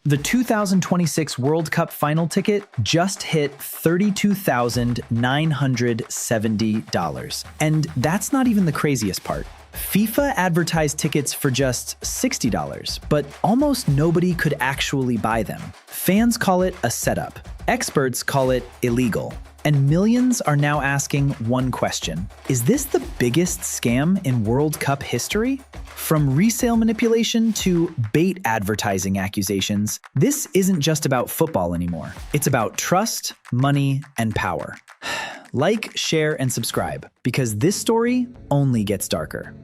The 2026 World Cup final ticket just hit $32,970. And that's not even the craziest part. FIFA advertised tickets for just $60, but almost nobody could actually buy them. Fans call it a setup. Experts call it illegal. And millions are now asking one question. Is this the biggest scam in World Cup history? From resale manipulation to bait advertising accusations, this isn't just about football anymore. It's about trust, money, and power. Like, share, and subscribe, because this story only gets darker.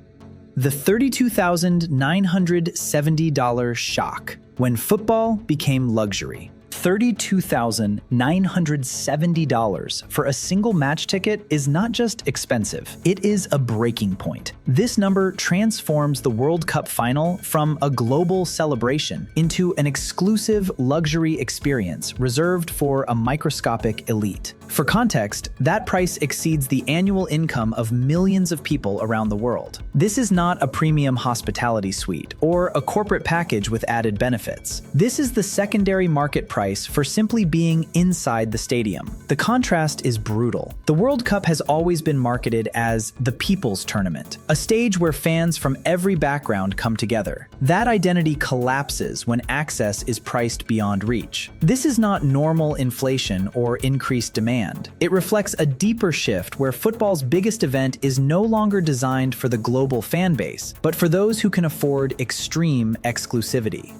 The $32,970 shock when football became luxury. $32,970 for a single match ticket is not just expensive, it is a breaking point. This number transforms the World Cup final from a global celebration into an exclusive luxury experience reserved for a microscopic elite. For context, that price exceeds the annual income of millions of people around the world. This is not a premium hospitality suite or a corporate package with added benefits. This is the secondary market price for simply being inside the stadium. The contrast is brutal. The World Cup has always been marketed as the people's tournament, a stage where fans from every background come together. That identity collapses when access is priced beyond reach. This is not normal inflation or increased demand. It reflects a deeper shift where football's biggest event is no longer designed for the global fan base, but for those who can afford extreme exclusivity.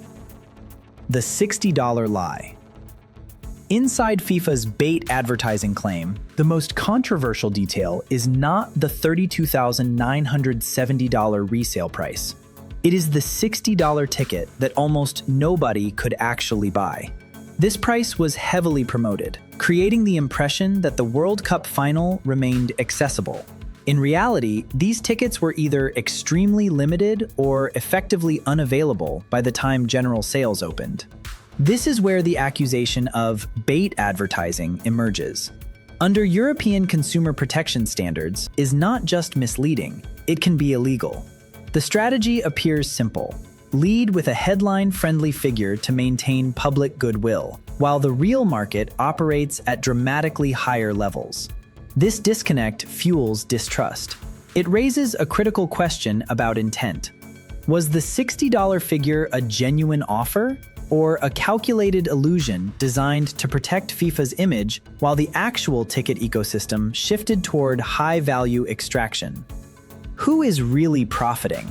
The $60 lie. Inside FIFA's bait advertising claim, the most controversial detail is not the $32,970 resale price. It is the $60 ticket that almost nobody could actually buy. This price was heavily promoted, creating the impression that the World Cup final remained accessible. In reality, these tickets were either extremely limited or effectively unavailable by the time general sales opened. This is where the accusation of bait advertising emerges. Under European consumer protection standards is not just misleading, it can be illegal. The strategy appears simple. Lead with a headline-friendly figure to maintain public goodwill, while the real market operates at dramatically higher levels. This disconnect fuels distrust. It raises a critical question about intent. Was the $60 figure a genuine offer, or a calculated illusion designed to protect FIFA's image while the actual ticket ecosystem shifted toward high-value extraction? Who is really profiting?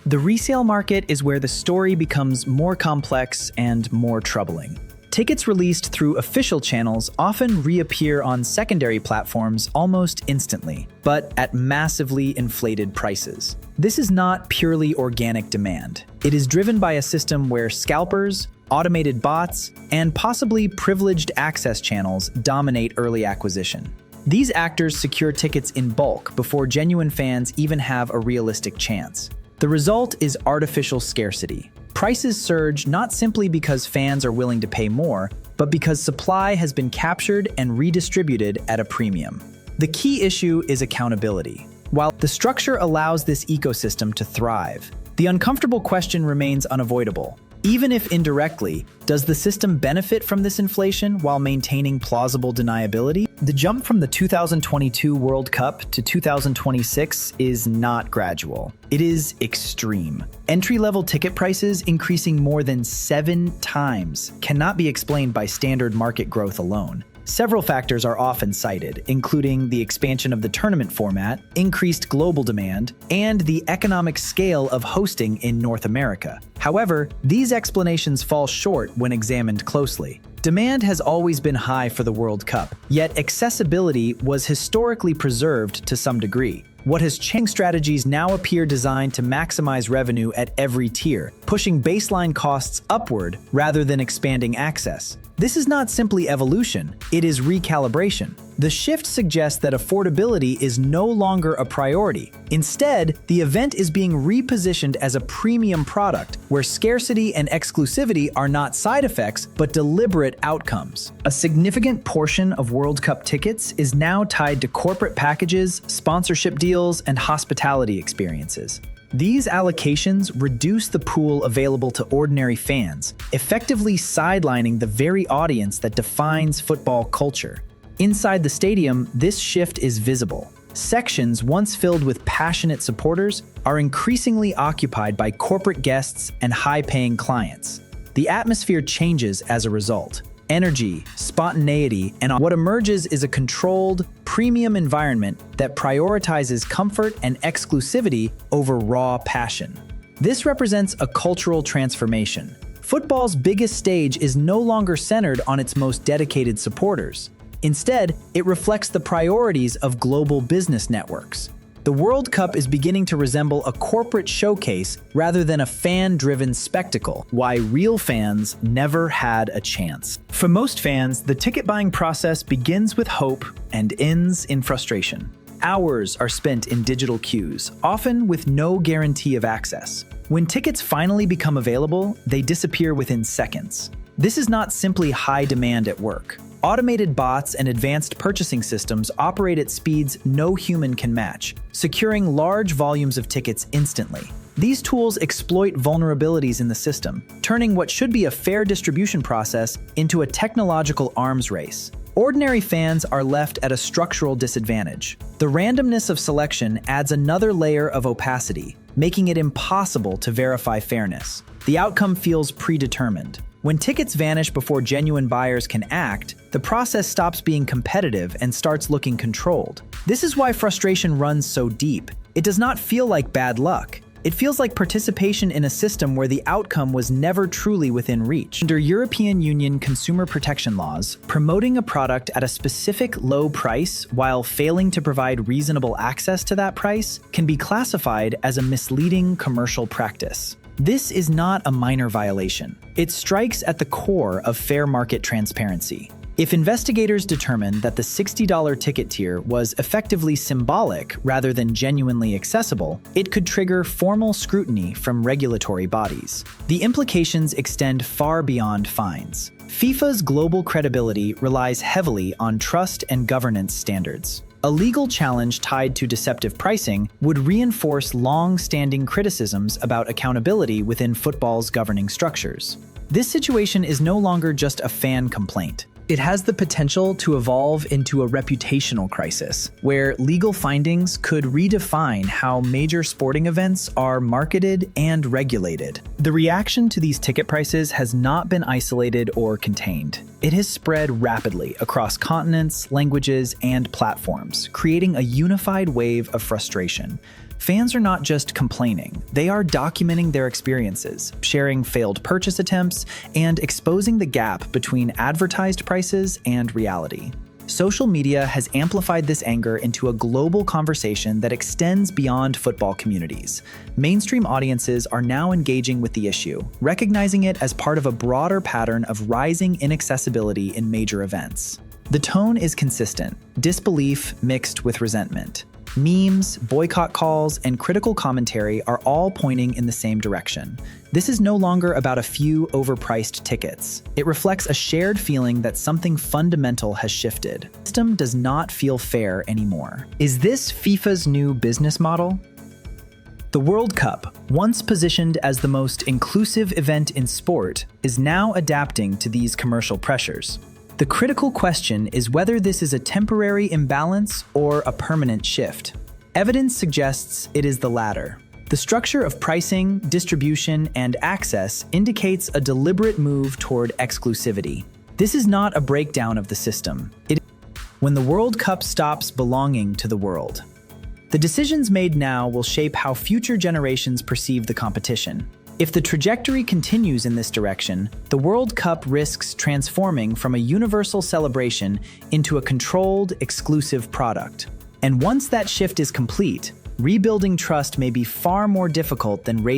The resale market is where the story becomes more complex and more troubling. Tickets released through official channels often reappear on secondary platforms almost instantly, but at massively inflated prices. This is not purely organic demand. It is driven by a system where scalpers, automated bots, and possibly privileged access channels dominate early acquisition. These actors secure tickets in bulk before genuine fans even have a realistic chance. The result is artificial scarcity. Prices surge not simply because fans are willing to pay more, but because supply has been captured and redistributed at a premium. The key issue is accountability. While the structure allows this ecosystem to thrive, the uncomfortable question remains unavoidable. Even if indirectly, does the system benefit from this inflation while maintaining plausible deniability? The jump from the 2022 World Cup to 2026 is not gradual. It is extreme. Entry-level ticket prices increasing more than 7 times cannot be explained by standard market growth alone. Several factors are often cited, including the expansion of the tournament format, increased global demand, and the economic scale of hosting in North America. However, these explanations fall short when examined closely. Demand has always been high for the World Cup, yet accessibility was historically preserved to some degree. What has changed? Strategies now appear designed to maximize revenue at every tier, pushing baseline costs upward rather than expanding access. This is not simply evolution, it is recalibration. The shift suggests that affordability is no longer a priority. Instead, the event is being repositioned as a premium product, where scarcity and exclusivity are not side effects, but deliberate outcomes. A significant portion of World Cup tickets is now tied to corporate packages, sponsorship deals, and hospitality experiences. These allocations reduce the pool available to ordinary fans, effectively sidelining the very audience that defines football culture. Inside the stadium, this shift is visible. Sections once filled with passionate supporters are increasingly occupied by corporate guests and high-paying clients. The atmosphere changes as a result. Energy, spontaneity, and what emerges is a controlled, premium environment that prioritizes comfort and exclusivity over raw passion. This represents a cultural transformation. Football's biggest stage is no longer centered on its most dedicated supporters. Instead, it reflects the priorities of global business networks. The World Cup is beginning to resemble a corporate showcase rather than a fan-driven spectacle, why real fans never had a chance. For most fans, the ticket buying process begins with hope and ends in frustration. Hours are spent in digital queues, often with no guarantee of access. When tickets finally become available, they disappear within seconds. This is not simply high demand at work. Automated bots and advanced purchasing systems operate at speeds no human can match, securing large volumes of tickets instantly. These tools exploit vulnerabilities in the system, turning what should be a fair distribution process into a technological arms race. Ordinary fans are left at a structural disadvantage. The randomness of selection adds another layer of opacity, making it impossible to verify fairness. The outcome feels predetermined. When tickets vanish before genuine buyers can act, the process stops being competitive and starts looking controlled. This is why frustration runs so deep. It does not feel like bad luck. It feels like participation in a system where the outcome was never truly within reach. Under European Union consumer protection laws, promoting a product at a specific low price while failing to provide reasonable access to that price can be classified as a misleading commercial practice. This is not a minor violation. It strikes at the core of fair market transparency. If investigators determine that the $60 ticket tier was effectively symbolic rather than genuinely accessible, it could trigger formal scrutiny from regulatory bodies. The implications extend far beyond fines. FIFA's global credibility relies heavily on trust and governance standards. A legal challenge tied to deceptive pricing would reinforce long-standing criticisms about accountability within football's governing structures. This situation is no longer just a fan complaint. It has the potential to evolve into a reputational crisis, where legal findings could redefine how major sporting events are marketed and regulated. The reaction to these ticket prices has not been isolated or contained. It has spread rapidly across continents, languages, and platforms, creating a unified wave of frustration. Fans are not just complaining, they are documenting their experiences, sharing failed purchase attempts, and exposing the gap between advertised prices and reality. Social media has amplified this anger into a global conversation that extends beyond football communities. Mainstream audiences are now engaging with the issue, recognizing it as part of a broader pattern of rising inaccessibility in major events. The tone is consistent, disbelief mixed with resentment. Memes, boycott calls, and critical commentary are all pointing in the same direction. This is no longer about a few overpriced tickets. It reflects a shared feeling that something fundamental has shifted. The system does not feel fair anymore. Is this FIFA's new business model? The World Cup, once positioned as the most inclusive event in sport, is now adapting to these commercial pressures. The critical question is whether this is a temporary imbalance or a permanent shift. Evidence suggests it is the latter. The structure of pricing, distribution, and access indicates a deliberate move toward exclusivity. This is not a breakdown of the system. It is when the World Cup stops belonging to the world. The decisions made now will shape how future generations perceive the competition. If the trajectory continues in this direction, the World Cup risks transforming from a universal celebration into a controlled, exclusive product. And once that shift is complete, rebuilding trust may be far more difficult than raising